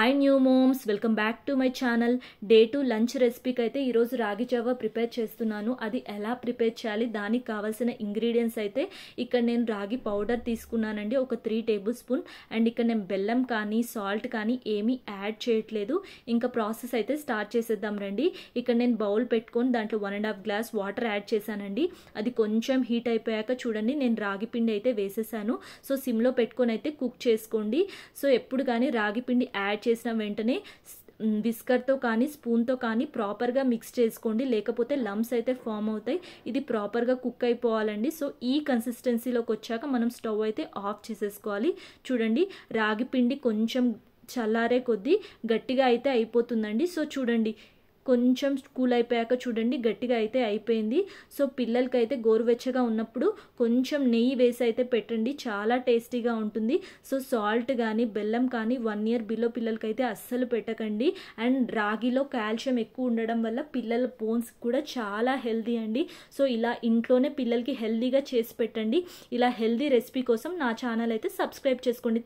Hi new moms, welcome back to my channel. Day 2 lunch రెసిపీకి అయితే ఈరోజు రాగి Java prepare చేస్తున్నాను. అది ఎలా ప్రిపేర్ చేయాలి, దానికి కావాల్సిన ఇంగ్రీడియంట్స్ అయితే ఇక్కడ నేను రాగి పౌడర్ తీసుకున్నానండి, ఒక 3 టేబుల్ స్పూన్. అండ్ ఇక్కడ నేను బెల్లం కానీ సాల్ట్ కానీ ఏమీ యాడ్ చేయట్లేదు. ఇంకా ప్రాసెస్ అయితే స్టార్ట్ చేసేద్దాం రండి. ఇక్కడ నేను బౌల్ పెట్టుకొని దాంట్లో 1.5 గ్లాస్ వాటర్ యాడ్ చేశానండి. అది కొంచెం హీట్ అయిపోయాక చూడండి, నేను రాగి పిండి అయితే వేసేసాను. సో సిమ్లో పెట్టుకొని అయితే కుక్ చేసుకోండి. సో ఎప్పుడు కానీ రాగి పిండి యాడ్ చేసిన వెంటనే విస్కర్తో కానీ స్పూన్తో కానీ ప్రాపర్గా మిక్స్ చేసుకోండి, లేకపోతే లమ్స్ అయితే ఫామ్ అవుతాయి. ఇది ప్రాపర్గా కుక్ అయిపోవాలండి. సో ఈ కన్సిస్టెన్సీలోకి వచ్చాక మనం స్టవ్ అయితే ఆఫ్ చేసేసుకోవాలి. చూడండి, రాగి పిండి కొంచెం చల్లారే కొద్దీ గట్టిగా అయితే అయిపోతుందండి. సో చూడండి, కొంచెం కూల్ అయిపోయాక చూడండి గట్టిగా అయితే అయిపోయింది. సో పిల్లలకి అయితే గోరువెచ్చగా ఉన్నప్పుడు కొంచెం నెయ్యి వేసి అయితే పెట్టండి, చాలా టేస్టీగా ఉంటుంది. సో సాల్ట్ కానీ బెల్లం కానీ 1 ఇయర్ బిలో పిల్లలకైతే అస్సలు పెట్టకండి. అండ్ రాగిలో కాల్షియం ఎక్కువ ఉండడం వల్ల పిల్లల బోన్స్ కూడా చాలా హెల్దీ అండి. సో ఇలా ఇంట్లోనే పిల్లలకి హెల్దీగా చేసి పెట్టండి. ఇలా హెల్దీ రెసిపీ కోసం నా ఛానల్ అయితే సబ్స్క్రైబ్ చేసుకోండి.